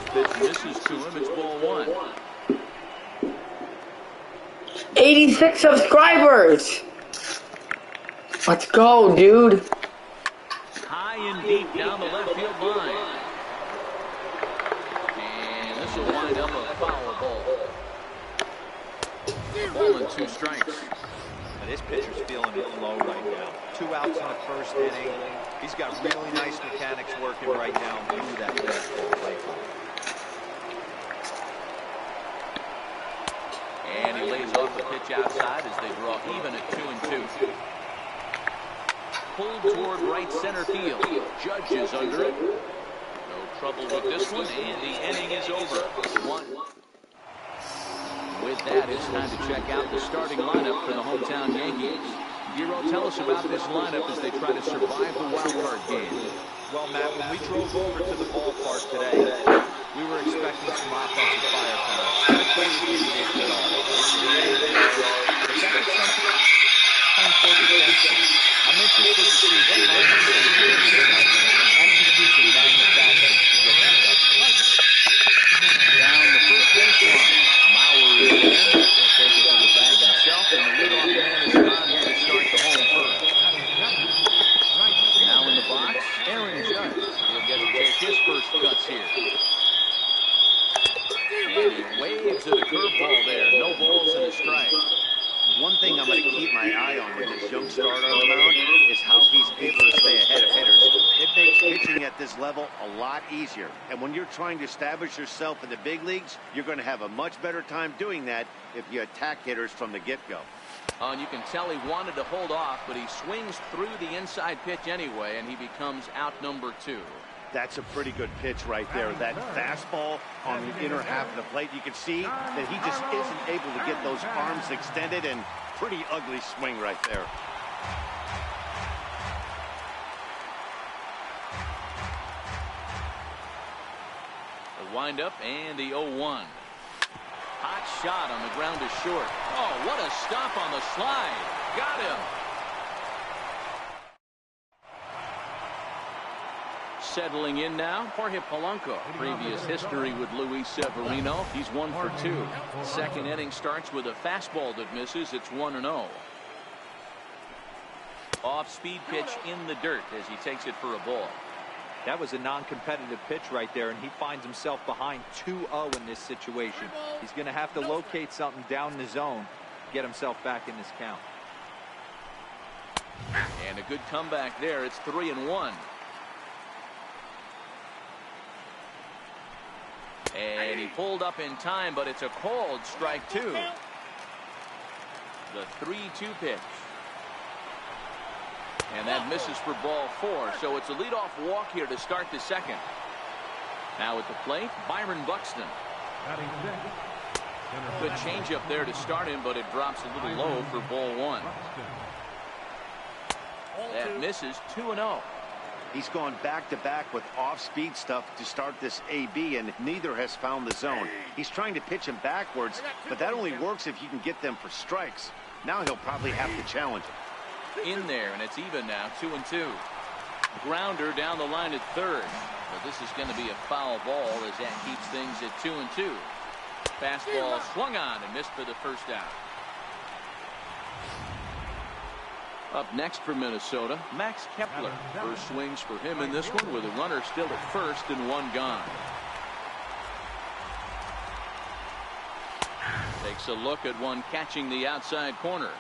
pitch misses to him. It's ball one. 86 subscribers. Let's go, dude. High and deep down the left field line. And this will wind up a foul ball. Ball and 2 strikes. Now this pitcher's feeling it low right now. 2 outs in the first inning. He's got really nice mechanics working right now through that fastball play. And he lays off the pitch outside as they draw even at 2-2. Pulled toward right center field. Judge is under it. No trouble with this one, and the inning is over. 1. With that, it's time to check out the starting lineup for the hometown Yankees. Giro, tell us about this lineup as they try to survive the wild card game. Well, Matt, when we drove over to the ballpark today, we were expecting some offensive firepower. I'm interested to see what execution manufacturing down the first baseline. Mauer is there. He'll take it to the bag himself, and the leadoff man is on here to start the home first. Now in the box, Aaron Judge. He'll get to take his first cuts here. And he waves at a curveball there. No balls and a strike. One thing I'm going to keep my eye on with this young starter on the mound is how he's able to stay ahead of hitters. It makes pitching at this level a lot easier. And when you're trying to establish yourself in the big leagues, you're going to have a much better time doing that if you attack hitters from the get-go. And you can tell he wanted to hold off, but he swings through the inside pitch anyway, and he becomes out number 2. That's a pretty good pitch right there. That fastball on the inner half of the plate. You can see that he just isn't able to get those arms extended, and pretty ugly swing right there. The windup and the 0-1. Hot shot on the ground is short. Oh, what a stop on the slide. Got him. Settling in now, Jorge Polanco. Previous history with Luis Severino. He's 1 for 2. Second inning starts with a fastball that misses. It's 1-0. Off-speed pitch in the dirt as he takes it for a ball. That was a non-competitive pitch right there, and he finds himself behind 2-0 in this situation. He's going to have to locate something down in the zone, get himself back in this count. And a good comeback there. It's 3-1. And he pulled up in time, but it's a called strike 2. The 3-2 pitch. And that misses for ball 4. So it's a leadoff walk here to start the second. Now at the plate, Byron Buxton. Good changeup there to start him, but it drops a little low for ball 1. That misses 2-0. He's gone back-to-back with off-speed stuff to start this AB, and neither has found the zone. He's trying to pitch him backwards, but that only works if you can get them for strikes. Now he'll probably have to challenge him. In there, and it's even now, 2-2. Grounder down the line at third. But this is going to be a foul ball as that keeps things at 2-2. Fastball swung on and missed for the first out. Up next for Minnesota, Max Kepler. First swings for him in this one with a runner still at first and 1 gone. Takes a look at one catching the outside corner.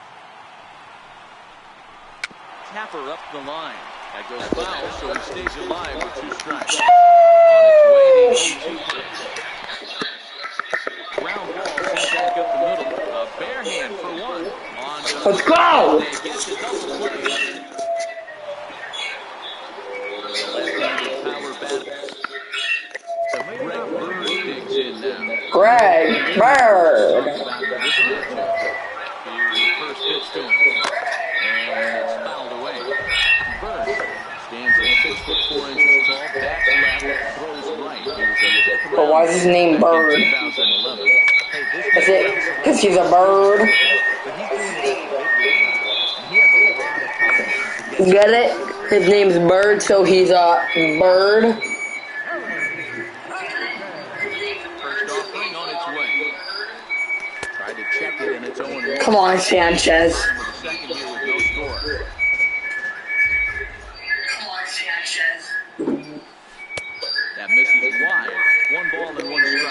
Tapper up the line. That goes foul, so he stays alive with 2 strikes. On its way, the 0-2 pitch. Ground ball sent back up the middle. A bare hand for 1. Let's go! Greg Bird. First pitch to him. And it's fouled away. Bird stands at 6'4" tall, back left, throws right. He was a 5th But why is his name Bird? 2011. Is it because he's a bird? Get it? His name's Bird, so he's a bird. check it, and it's 0-1. Come on, Sanchez. Bottom of the second here with no score. That misses wide. 1 ball and 1 strike.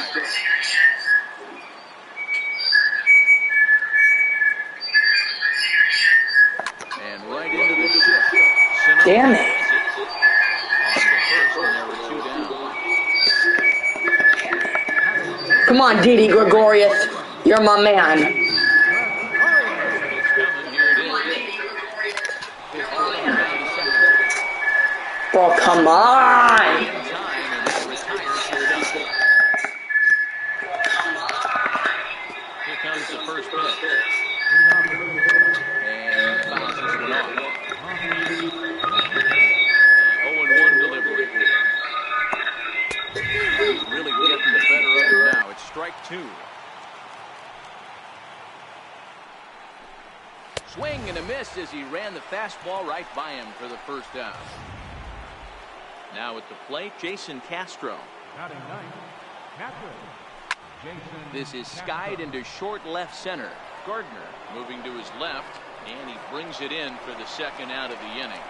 And right into the shift. Sonoma Damn it. has on the first, and there were 2 down. Come on, Didi Gregorius. You're my man. First pitch coming. Here it is. Hit ball down to second. Bro, come on. In time, and that retires the double. Here comes the first pitch. And fouls this one off. The 0-1 delivery. He's really getting the better of him now. It's strike 2. Swing and a miss as he ran the fastball right by him for the first down. Now at the plate, Jason Castro. This is skied into short left center. Gardner moving to his left, and he brings it in for the second out of the inning.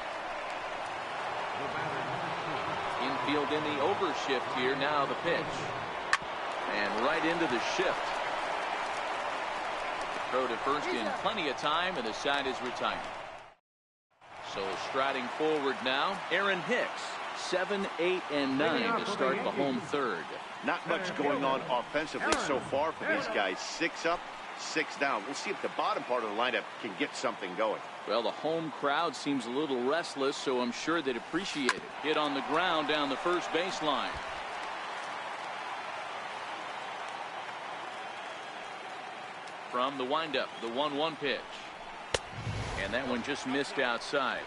Infield in the overshift here. Now the pitch. And right into the shift. Throw to first in plenty of time, and the side is retired. So striding forward now, Aaron Hicks. 7, 8, and 9 to start the home third. Not much going on offensively so far for these guys. 6 up, 6 down. We'll see if the bottom part of the lineup can get something going. Well, the home crowd seems a little restless, so I'm sure they'd appreciate it. Hit on the ground down the first baseline. From the windup, the 1-1 pitch. And that one just missed outside.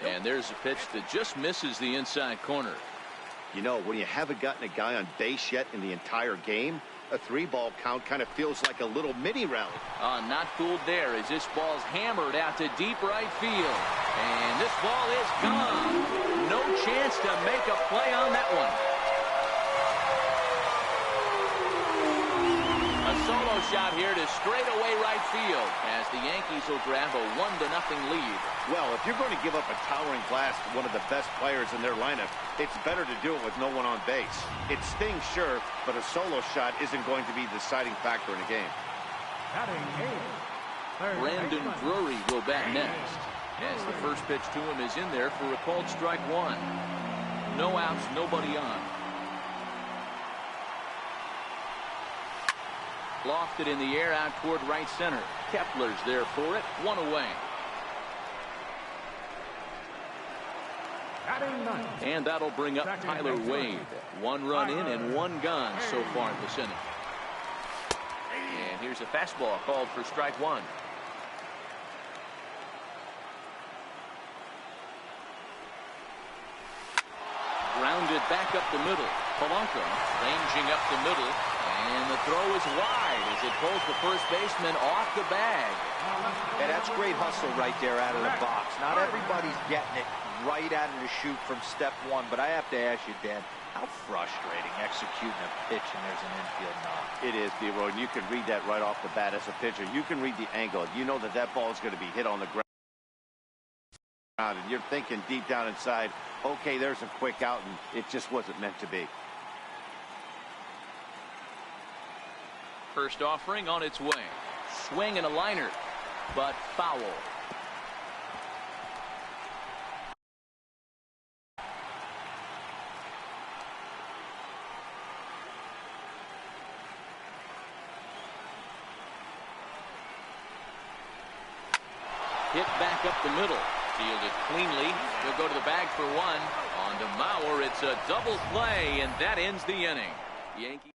And there's a pitch that just misses the inside corner. You know, when you haven't gotten a guy on base yet in the entire game, a 3-ball count kind of feels like a little mini rally. Not fooled there as this ball's hammered out to deep right field. And this ball is gone. No chance to make a play on that one. A solo shot here to straightaway right field as the Yankees will grab a 1-0 lead. Well, if you're going to give up a towering blast to one of the best players in their lineup, it's better to do it with no one on base. It stings, sure, but a solo shot isn't going to be the deciding factor in a game. Brandon Drury will bat next as the first pitch to him is in there for a called strike 1. No outs, nobody on. Lofted in the air out toward right center. Kepler's there for it. 1 away. And that'll bring up Tyler Wade. 1 run in and 1 gone so far this inning. And here's a fastball called for strike 1. Grounded back up the middle. Polanco ranging up the middle. And the throw is wide as it pulls the first baseman off the bag. And that's great hustle right there out of the box. Not everybody's getting it right out of the chute from step 1, but I have to ask you, Dan, how frustrating executing a pitch and there's an infield knock. It is, D-Roy, and you can read that right off the bat as a pitcher. You can read the angle. You know that that ball is going to be hit on the ground, and you're thinking deep down inside, okay, there's a quick out, and it just wasn't meant to be. First offering on its way. Swing and a liner, but foul. Hit back up the middle. Fielded cleanly. He'll go to the bag for 1. On to Mauer. It's a double play, and that ends the inning. Yankees.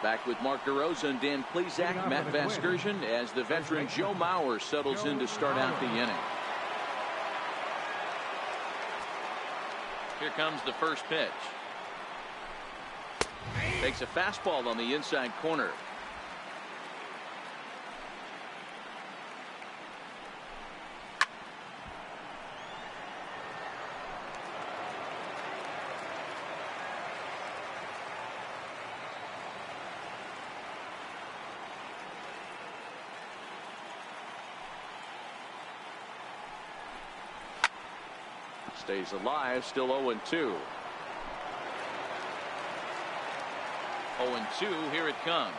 Back with Mark DeRosa and Dan Plesac, Matt Vasgersian, as the veteran Joe Mauer settles in to start out the inning. Here comes the first pitch. Takes a fastball on the inside corner. Stays alive, still 0-2. 0-2, here it comes.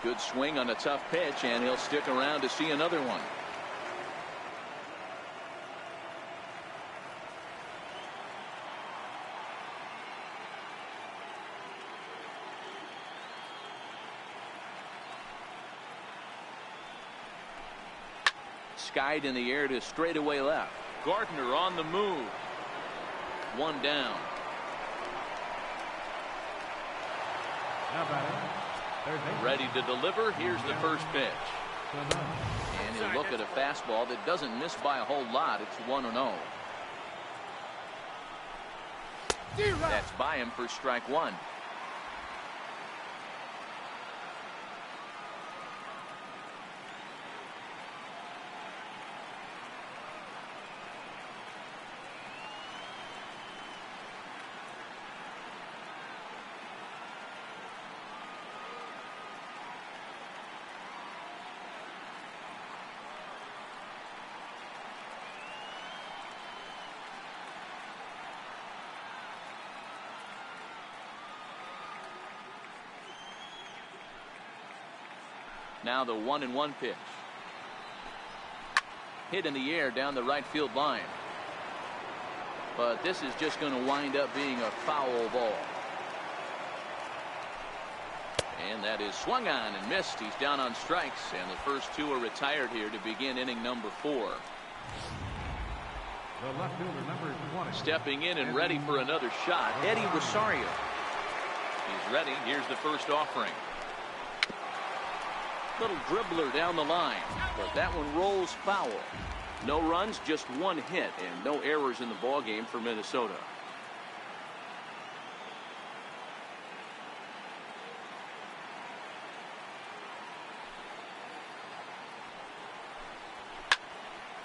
Good swing on a tough pitch, and he'll stick around to see another one. Skied in the air to straightaway left. Gardner on the move. One down. Ready to deliver. Here's the first pitch. And he'll look at a fastball that doesn't miss by a whole lot. It's 1-0. That's by him for strike one. Now the 1-1 pitch. Hit in the air down the right field line. But this is just going to wind up being a foul ball. And that is swung on and missed. He's down on strikes, and the first two are retired here to begin inning number 4. The left fielder, number 20. Stepping in and ready for another shot, Eddie Rosario. He's ready. Here's the first offering. Little dribbler down the line, but that one rolls foul. No runs, just one hit, and no errors in the ballgame for Minnesota.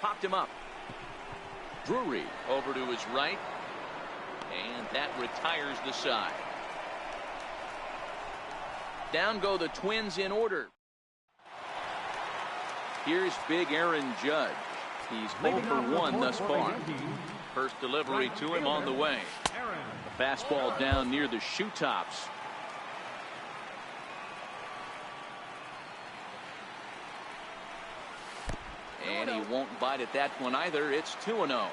Popped him up. Drury over to his right, and that retires the side. Down go the Twins in order. Here's big Aaron Judge. He's 0 for 1 thus far. First delivery to him on the way. The fastball down near the shoe tops. And he won't bite at that one either. It's 2-0.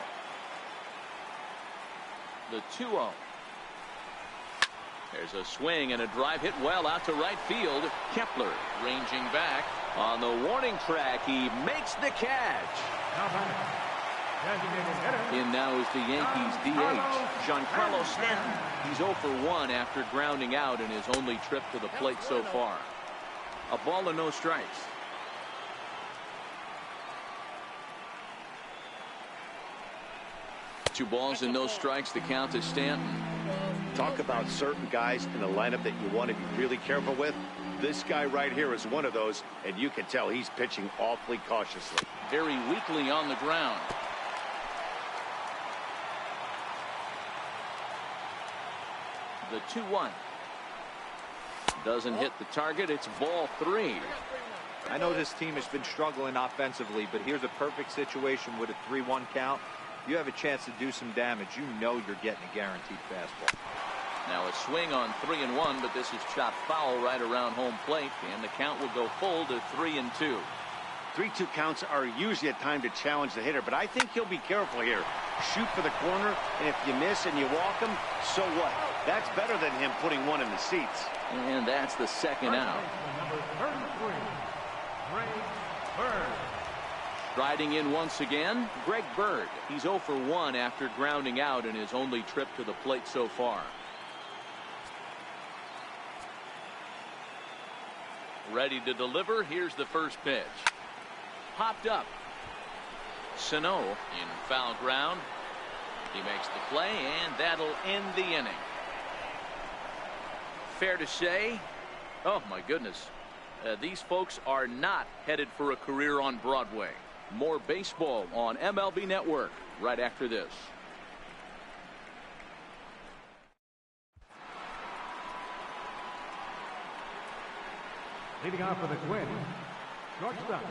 The 2-0. There's a swing and a drive hit well out to right field. Kepler ranging back on the warning track. He makes the catch. In now is the Yankees DH, Giancarlo Stanton. He's 0 for 1 after grounding out in his only trip to the plate so far. A ball and no strikes. Two balls and no strikes. The count to Stanton. Talk about certain guys in the lineup that you want to be really careful with. This guy right here is one of those, and you can tell he's pitching awfully cautiously. Very weakly on the ground. The 2-1. Doesn't hit the target. It's ball 3. I know this team has been struggling offensively, but here's a perfect situation with a 3-1 count. You have a chance to do some damage. You know you're getting a guaranteed fastball. Now a swing on 3-1, but this is chopped foul right around home plate, and the count will go full to 3-2. 3-2 counts are usually a time to challenge the hitter, but I think he'll be careful here. Shoot for the corner, and if you miss and you walk him, so what? That's better than him putting one in the seats. And that's the second out. Number 33, Greg Bird. Striding in once again, Greg Bird. He's 0 for 1 after grounding out in his only trip to the plate so far. Ready to deliver. Here's the first pitch. Popped up. Sano in foul ground. He makes the play, and that'll end the inning. Fair to say, oh my goodness, these folks are not headed for a career on Broadway. More baseball on MLB Network right after this. Leading off for the Twins, shortstop,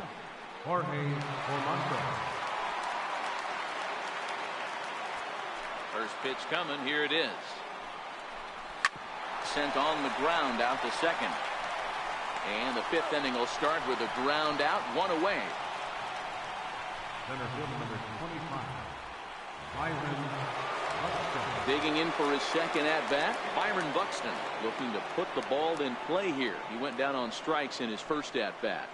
Jorge Polanco. First pitch coming. Here it is. Sent on the ground out to second. And the fifth inning will start with a ground out, one away. Center field number 25, Byron Buxton. Digging in for his second at-bat, Byron Buxton looking to put the ball in play here. He went down on strikes in his first at-bat.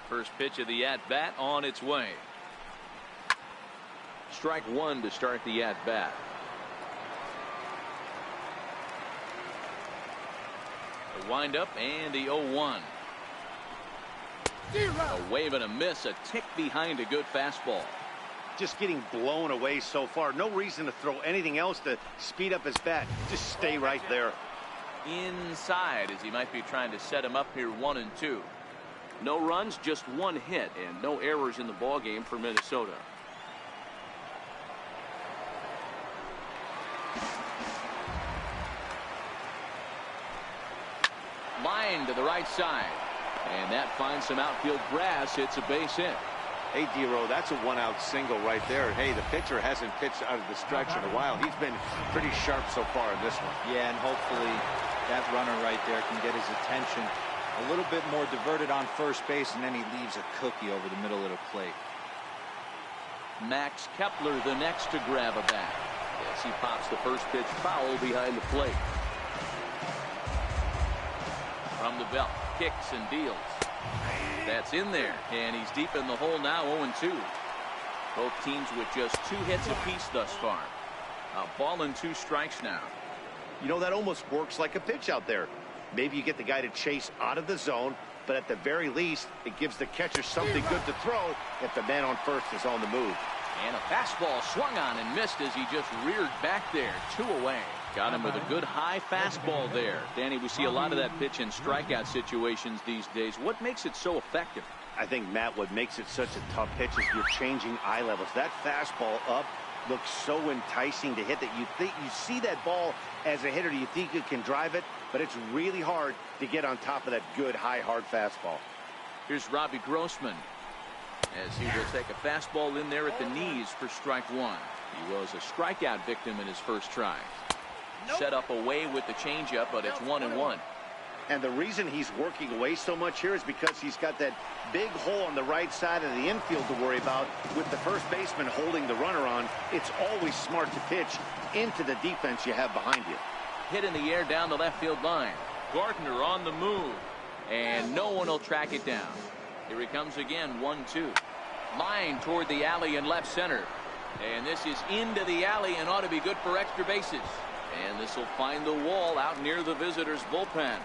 First pitch of the at-bat on its way. Strike one to start the at-bat. The windup and the 0-1. A wave and a miss, a tick behind a good fastball. Just getting blown away so far. No reason to throw anything else to speed up his bat. Just stay right there. Inside, as he might be trying to set him up here, 1-2. No runs, just one hit, and no errors in the ballgame for Minnesota. Line to the right side, and that finds some outfield grass. It's a base hit. Hey, D-Row, that's a one-out single right there. Hey, the pitcher hasn't pitched out of the stretch in a while. He's been pretty sharp so far in this one. Yeah, and hopefully that runner right there can get his attention. A little bit more diverted on first base, and then he leaves a cookie over the middle of the plate. Max Kepler the next to grab a bat. Yes, he pops the first pitch foul behind the plate. From the belt, kicks and deals. That's in there, and he's deep in the hole now, 0-2. Both teams with just 2 hits apiece thus far. A ball and 2 strikes now. You know, that almost works like a pitch out there. Maybe you get the guy to chase out of the zone, but at the very least, it gives the catcher something good to throw if the man on first is on the move. And a fastball swung on and missed as he just reared back there. 2 away. Got him with a good high fastball there. Danny, we see a lot of that pitch in strikeout situations these days. What makes it so effective? I think, Matt, what makes it such a tough pitch is you're changing eye levels. That fastball up looks so enticing to hit that you see that ball as a hitter, you think you can drive it, but it's really hard to get on top of that good high hard fastball. Here's Robbie Grossman as he will take a fastball in there at the knees for strike one. He was a strikeout victim in his first try. Set up away with the changeup, but it's 1-1. And the reason he's working away so much here is because he's got that big hole on the right side of the infield to worry about. With the first baseman holding the runner on, it's always smart to pitch into the defense you have behind you. Hit in the air down the left field line. Gardner on the move, and no one will track it down. Here he comes again, 1-2. Line toward the alley in left center. And this is into the alley and ought to be good for extra bases. And this will find the wall out near the visitors' bullpen.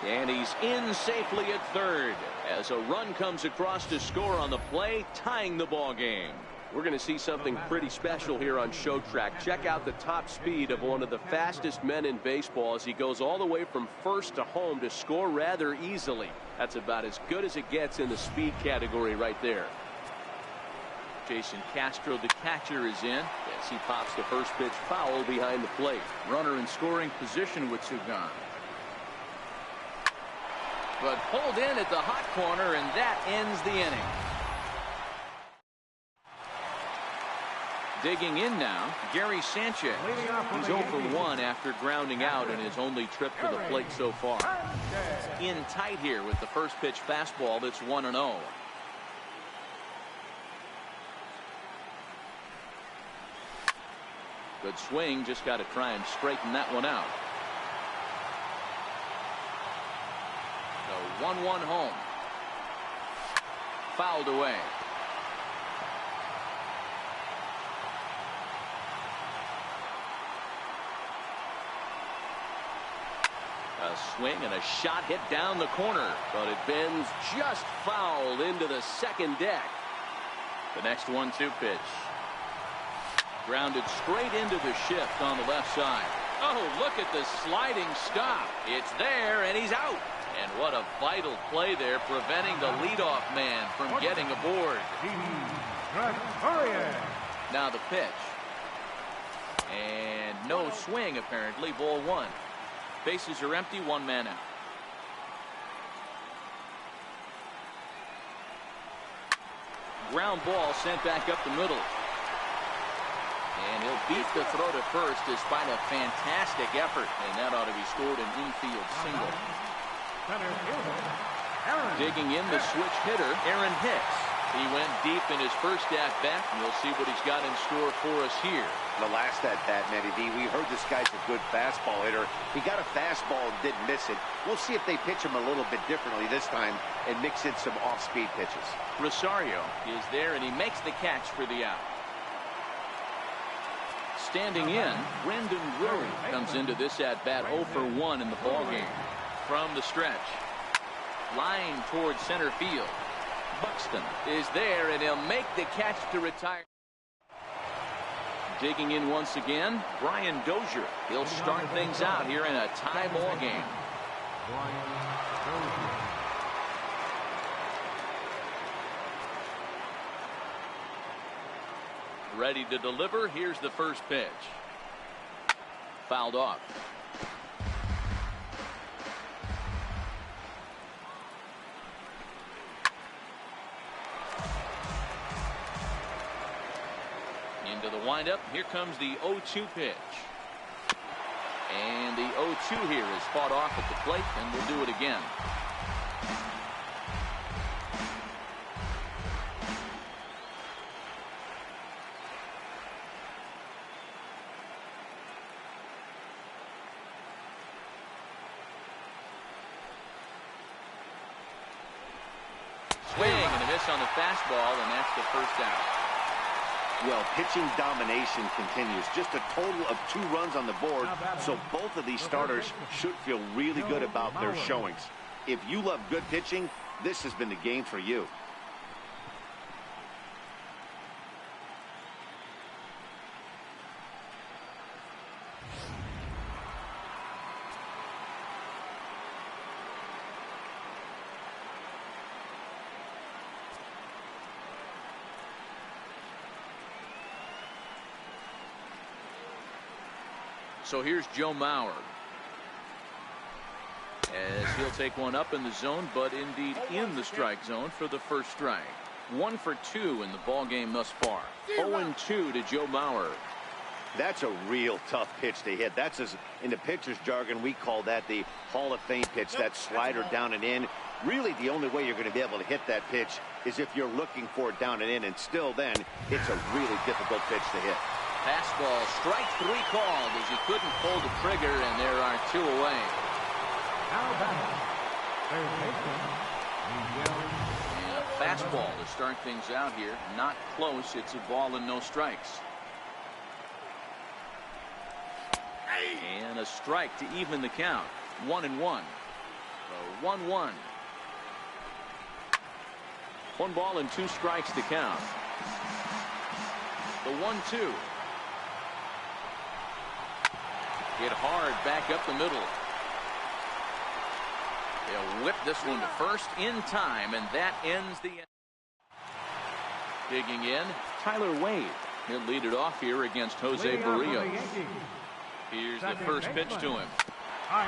And he's in safely at third as a run comes across to score on the play, tying the ball game. We're going to see something pretty special here on Show Track. Check out the top speed of one of the fastest men in baseball as he goes all the way from first to home to score rather easily. That's about as good as it gets in the speed category right there. Jason Castro, the catcher, is in as he pops the first pitch foul behind the plate. Runner in scoring position with 2 gone. But pulled in at the hot corner, and that ends the inning. Digging in now, Gary Sanchez. He's 0 for 1 after grounding out in his only trip to the plate so far. In tight here with the first pitch fastball that's 1-0. Good swing, just got to try and straighten that one out. The 1-1 home. Fouled away. A swing and a shot hit down the corner, but it bends just foul into the second deck. The next 1-2 pitch. Grounded straight into the shift on the left side. Oh, look at the sliding stop. It's there, and he's out. And what a vital play there, preventing the leadoff man from getting aboard. Gregorius. Now the pitch. And no swing, apparently. Ball one. Bases are empty. One man out. Ground ball sent back up the middle. And he'll beat the throw to first despite a fantastic effort. And that ought to be scored an infield single. Digging in the switch hitter, Aaron Hicks. He went deep in his first at-bat, and we'll see what he's got in store for us here. The last at-bat, Matty V, we heard this guy's a good fastball hitter. He got a fastball and didn't miss it. We'll see if they pitch him a little bit differently this time and mix in some off-speed pitches. Rosario is there, and he makes the catch for the out. Standing in, Brendan Drury comes into this at-bat 0 for 1 in the ballgame. From the stretch, line towards center field. Buxton is there, and he'll make the catch to retire. Digging in once again, Brian Dozier. He'll start things out here in a tie ball game. Ready to deliver. Here's the first pitch. Fouled off. Into the windup. Here comes the 0-2 pitch. And the 0-2 here is fought off at the plate, and we'll do it again. Swing and a miss on the fastball, and that's the first out. Well, pitching domination continues. Just a total of 2 runs on the board, so both of these starters should feel really good about their showings. If you love good pitching, this has been the game for you. So here's Joe Mauer. As he'll take one up in the zone, but indeed in the strike zone for the first strike. 1 for 2 in the ball game thus far. 0-2 to Joe Mauer. That's a real tough pitch to hit. That's, as in the pitcher's jargon, we call that the Hall of Fame pitch, that slider down and in. Really, the only way you're going to be able to hit that pitch is if you're looking for it down and in, and still then, it's a really difficult pitch to hit. Fastball, strike 3 called as he couldn't pull the trigger, and there are 2 away. And a fastball to start things out here. Not close. It's a ball and no strikes. And a strike to even the count. 1-1. So 1-1. 1 ball and 2 strikes to count. The 1-2. Hit hard back up the middle. They'll whip this one to first in time, and that ends the end. Digging in, Tyler Wade. He'll lead it off here against Jose Barrios. Here's the first pitch to him.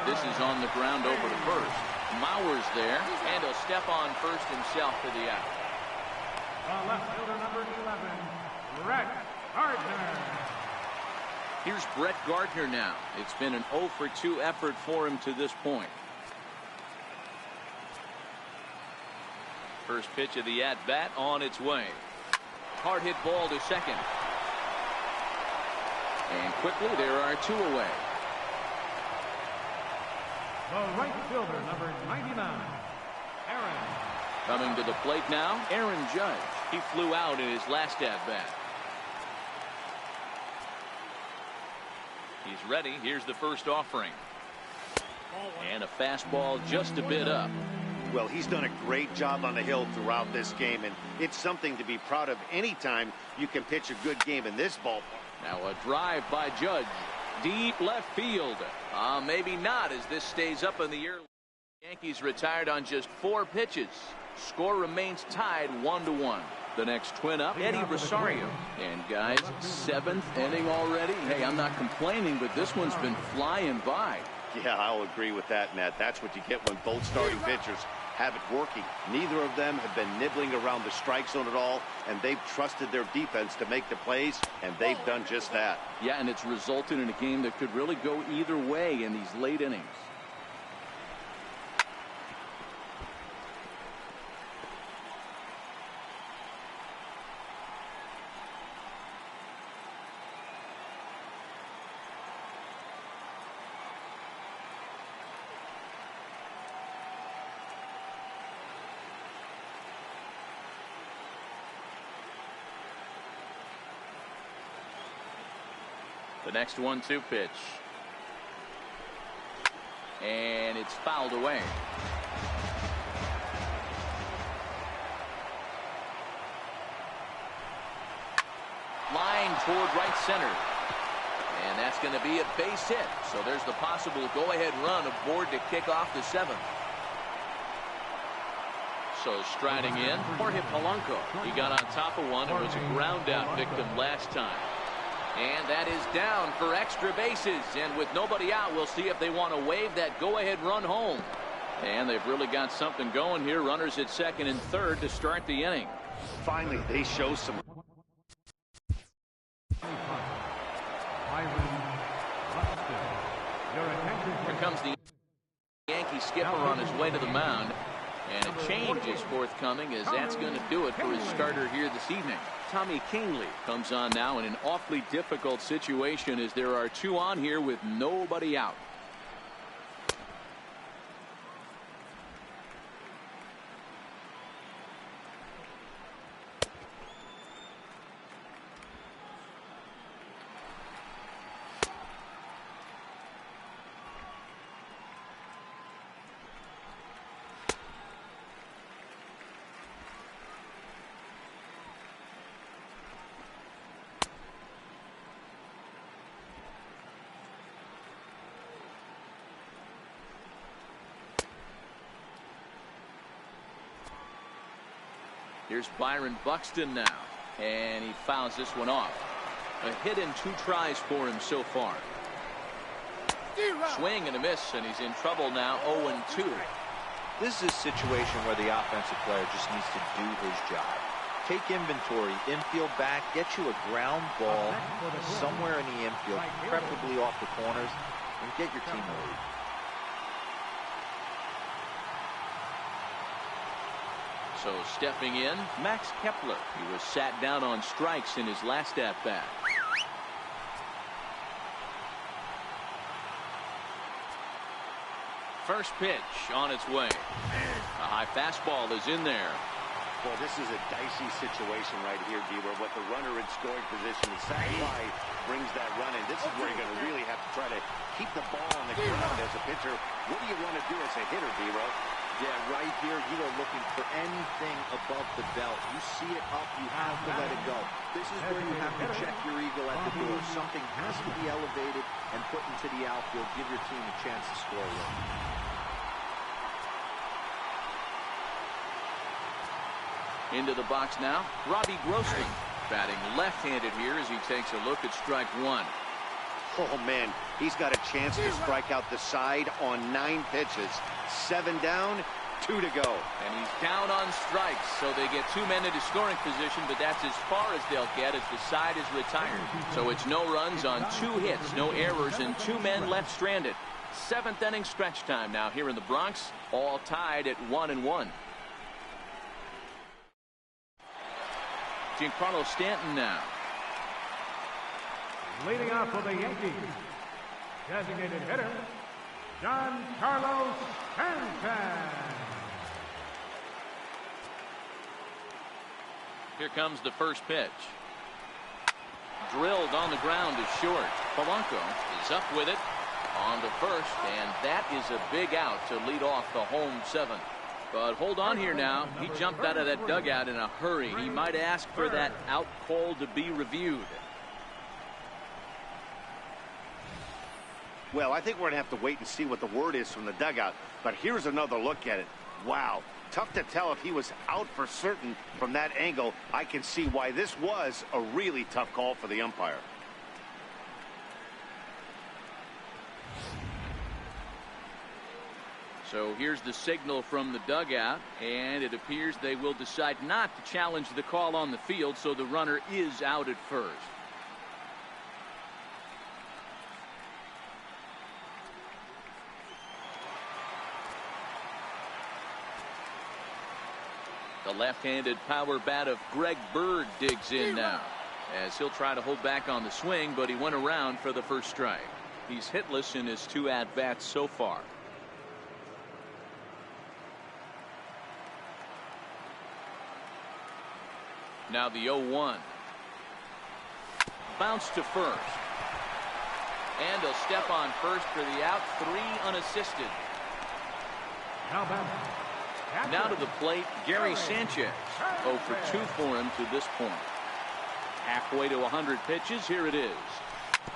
This is on the ground over to first. Mauer's there, and he'll step on first himself for the out. Left fielder number 11, Brett Gardner. Here's Brett Gardner now. It's been an 0 for 2 effort for him to this point. First pitch of the at-bat on its way. Hard hit ball to second. And quickly there are 2 away. The right fielder number 99, Aaron. Coming to the plate now, Aaron Judge. He flew out in his last at-bat. He's ready. Here's the first offering. And a fastball just a bit up. Well, he's done a great job on the hill throughout this game, and it's something to be proud of anytime you can pitch a good game in this ballpark. Now a drive by Judge. Deep left field. Maybe not, as this stays up in the air. Yankees retired on just 4 pitches. Score remains tied 1-1. The next twin up, Eddie Rosario. And guys, 7th inning already. Hey, I'm not complaining, but this one's been flying by. Yeah, I'll agree with that, Matt. That's what you get when both starting pitchers have it working. Neither of them have been nibbling around the strike zone at all, and they've trusted their defense to make the plays, and they've done just that. Yeah, and it's resulted in a game that could really go either way in these late innings. The next 1-2 pitch. And it's fouled away. Line toward right center. And that's going to be a base hit. So there's the possible go-ahead run aboard to kick off the 7th. So striding in, Jorge Polanco. He got on top of one and was a ground out victim last time. And that is down for extra bases. And with nobody out, we'll see if they want to wave that go-ahead run home. And they've really got something going here. Runners at second and third to start the inning. Finally, they show some. Here comes the Yankee skipper on his way to the mound. And a change is forthcoming, as that's going to do it for his starter here this evening. Tommy Kingley comes on now in an awfully difficult situation, as there are 2 on here with nobody out. Here's Byron Buxton now, and he fouls this one off. A hit in 2 tries for him so far. Swing and a miss, and he's in trouble now. 0-2. This is a situation where the offensive player just needs to do his job. Take inventory, infield back, get you a ground ball somewhere in the infield, preferably off the corners, and get your team a lead. So stepping in, Max Kepler. He was sat down on strikes in his last at-bat. First pitch on its way. A high fastball is in there. Well, this is a dicey situation right here, Deaver. With the runner in scoring position, the sac fly brings that run in. This is where you're going to really have to try to keep the ball on the ground as a pitcher. What do you want to do as a hitter, Deaver? Yeah, right here, you are looking for anything above the belt. You see it up, you have to let it go. This is where you have to check your ego at the door. Something has to be elevated and put into the outfield. Give your team a chance to score with. Into the box now, Robbie Grossman, batting left-handed here as he takes a look at strike 1. Oh, man, he's got a chance to strike out the side on 9 pitches. 7 down, 2 to go. And he's down on strikes, so they get 2 men into scoring position, but that's as far as they'll get as the side is retired. So it's no runs on 2 hits, no errors, and 2 men left stranded. 7th inning stretch time now here in the Bronx, all tied at 1-1. Giancarlo Stanton now. Leading off for the Yankees, designated hitter, Giancarlo Stanton. Here comes the first pitch. Drilled on the ground is short. Polanco is up with it on to first, and that is a big out to lead off the home 7th. But hold on here now. He jumped out of that dugout in a hurry. He might ask for that out call to be reviewed. Well, I think we're going to have to wait and see what the word is from the dugout. But here's another look at it. Wow. Tough to tell if he was out for certain from that angle. I can see why this was a really tough call for the umpire. So here's the signal from the dugout, and it appears they will decide not to challenge the call on the field, so the runner is out at first. The left-handed power bat of Greg Bird digs in now, as he'll try to hold back on the swing, but he went around for the first strike. He's hitless in his 2 at-bats so far. Now the 0-1. Bounce to first. And he'll step on first for the out. 3 unassisted. Now to the plate, Gary Sanchez. 0 for 2 for him to this point. Halfway to 100 pitches. Here it is.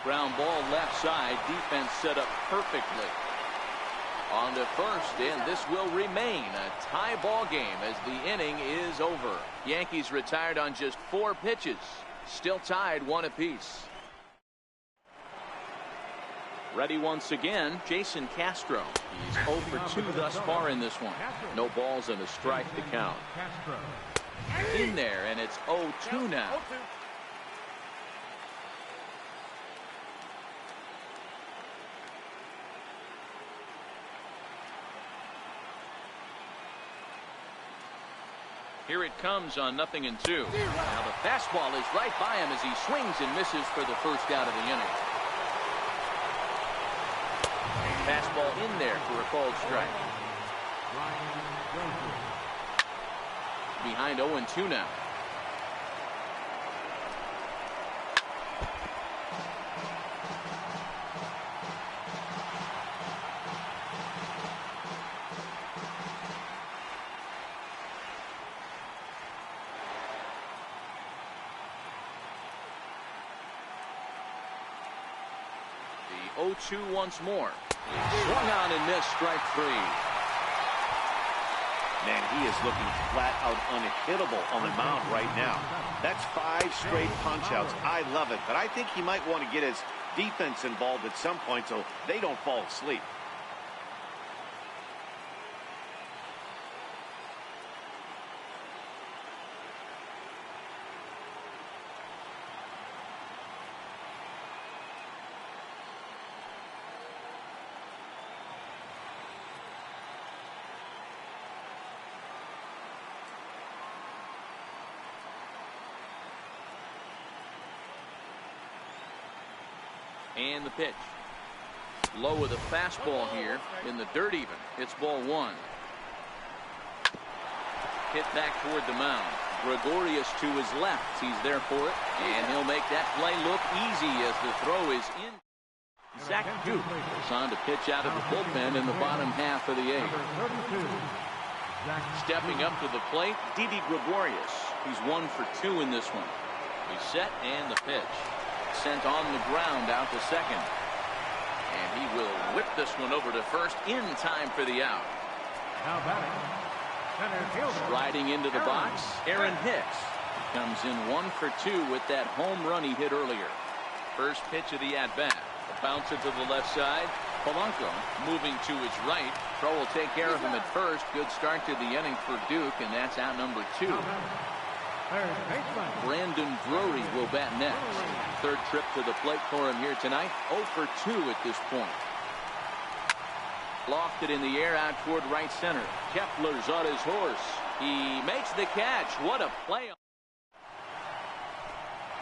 Ground ball left side. Defense set up perfectly. On to first, and this will remain a tie ball game as the inning is over. Yankees retired on just 4 pitches. Still tied 1 apiece. Ready once again, Jason Castro. He's 0 for 2 thus far in this one. No balls and a strike to count. In there, and it's 0-2 now. Here it comes on 0-2. Now the fastball is right by him as he swings and misses for the first out of the inning. Fastball in there for a called strike. Behind 0-2 now. The 0-2 once more. Swung on and missed, strike 3. Man, he is looking flat out unhittable on the mound right now. That's 5 straight punch-outs. I love it, but I think he might want to get his defense involved at some point so they don't fall asleep. And the pitch. Low with a fastball here in the dirt even. It's ball 1. Hit back toward the mound. Gregorius to his left. He's there for it. And he'll make that play look easy as the throw is in. Zach Duke goes on to pitch out of the bullpen in the bottom half of the 8th. Stepping up to the plate, Didi Gregorius. He's 1 for 2 in this one. He's set and the pitch. Sent on the ground out to second. And he will whip this one over to first in time for the out. Now batting, center fielder. Striding into the box, Aaron Hicks. He comes in 1 for 2 with that home run he hit earlier. First pitch of the at-bat. A bouncer to the left side. Polanco moving to his right. Throw will take care of him at first. Good start to the inning for Duke, and that's out number 2. Brandon Drury will bat next. 3rd trip to the plate for him here tonight. 0 for 2 at this point. Lofted in the air out toward right center. Kepler's on his horse. He makes the catch. What a play.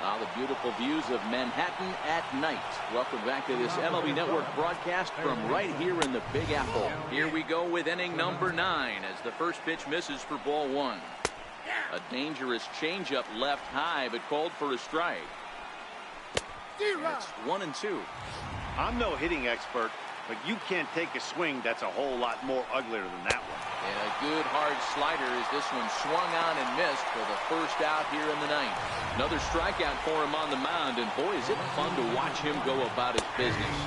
Now the beautiful views of Manhattan at night. Welcome back to this MLB Network broadcast from right here in the Big Apple. Here we go with inning number 9 as the first pitch misses for ball 1. A dangerous changeup left high, but called for a strike. It's 1-2. I'm no hitting expert, but you can't take a swing that's a whole lot more uglier than that one. And a good hard slider as this one swung on and missed for the first out here in the 9th. Another strikeout for him on the mound, and boy, is it fun to watch him go about his business.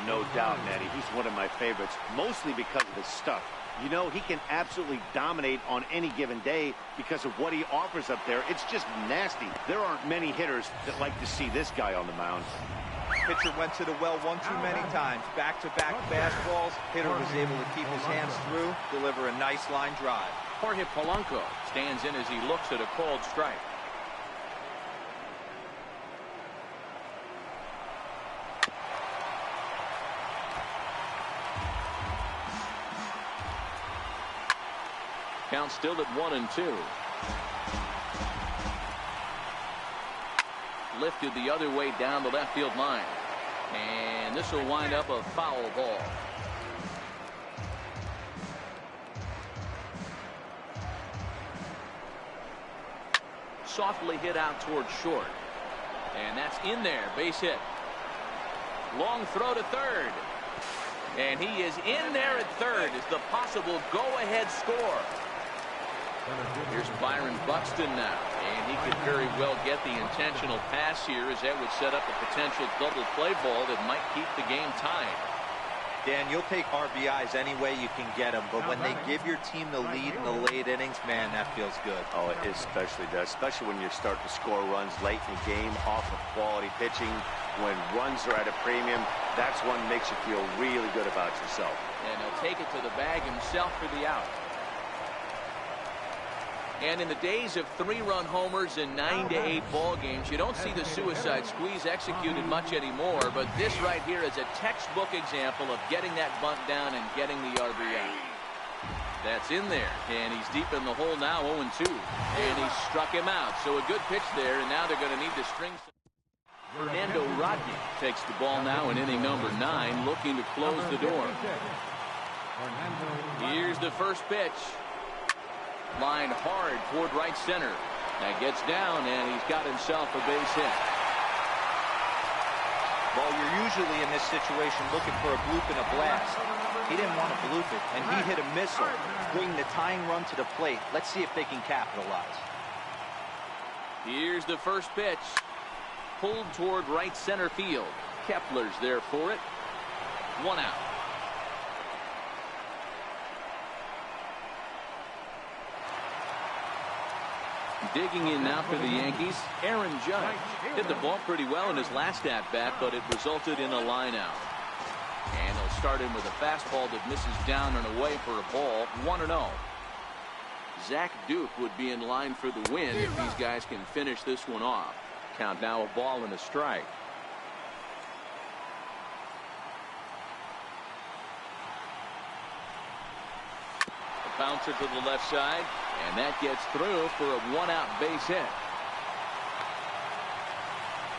No doubt, Matty. He's one of my favorites, mostly because of his stuff. You know, he can absolutely dominate on any given day because of what he offers up there. It's just nasty. There aren't many hitters that like to see this guy on the mound. Pitcher went to the well one too many times. Back-to-back fastballs. Hitter was able to keep his hands through, deliver a nice line drive. Jorge Polanco stands in as he looks at a called strike. Count still at 1-2. Lifted the other way down the left field line. And this will wind up a foul ball. Softly hit out towards short. And that's in there. Base hit. Long throw to third. And he is in there at third as the possible go-ahead score. Here's Byron Buxton now, and he could very well get the intentional pass here, as that would set up a potential double play ball that might keep the game tied. Dan, you'll take RBIs any way you can get them, but when they give your team the lead in the late innings, man, that feels good. Oh, it especially does, especially when you're starting to score runs late in the game off of quality pitching. When runs are at a premium, that's one that makes you feel really good about yourself. And he'll take it to the bag himself for the out. And in the days of 3-run homers and 9-8 ball games, you don't see the suicide squeeze executed much anymore, but this right here is a textbook example of getting that bunt down and getting the RBI. That's in there, and he's deep in the hole now, 0-2. And he struck him out, so a good pitch there, and now they're going to need to string. Fernando Rodney takes the ball now in inning number 9, looking to close the door. Here's the first pitch. Lined hard toward right center. That gets down, and he's got himself a base hit. Well, you're usually in this situation looking for a bloop and a blast. He didn't want to bloop it, and he hit a missile, bringing the tying run to the plate. Let's see if they can capitalize. Here's the first pitch. Pulled toward right center field. Kepler's there for it. 1 out. Digging in now for the Yankees, Aaron Judge. Hit the ball pretty well in his last at-bat, but it resulted in a line out. And he'll start in with a fastball that misses down and away for a ball, 1-0. Zach Duke would be in line for the win if these guys can finish this one off. Count now a ball and a strike. A bouncer to the left side. And that gets through for a 1-out base hit.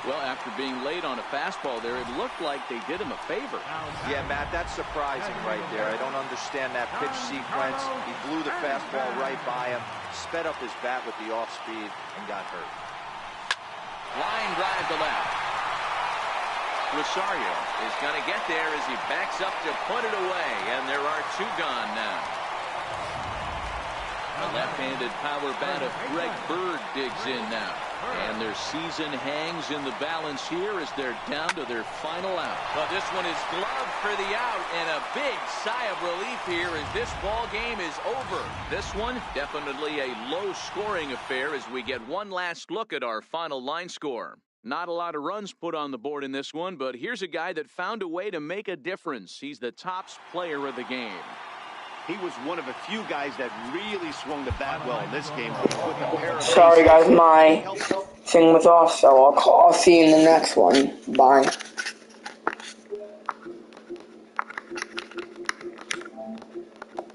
Well, after being late on a fastball there, it looked like they did him a favor. Yeah, Matt, that's surprising right there. I don't understand that pitch sequence. He blew the fastball right by him, sped up his bat with the off speed, and got hurt. Line drive to left. Rosario is going to get there as he backs up to put it away, and there are 2 gone now. The left-handed power bat of Greg Bird digs in now. And their season hangs in the balance here as they're down to their final out. Well, this one is gloved for the out, and a big sigh of relief here as this ball game is over. This one, definitely a low-scoring affair as we get one last look at our final line score. Not a lot of runs put on the board in this one, but here's a guy that found a way to make a difference. He's the tops player of the game. He was one of a few guys that really swung the bat well in this game with a pair of Sorry guys, my thing was off, so I'll see you in the next one. Bye.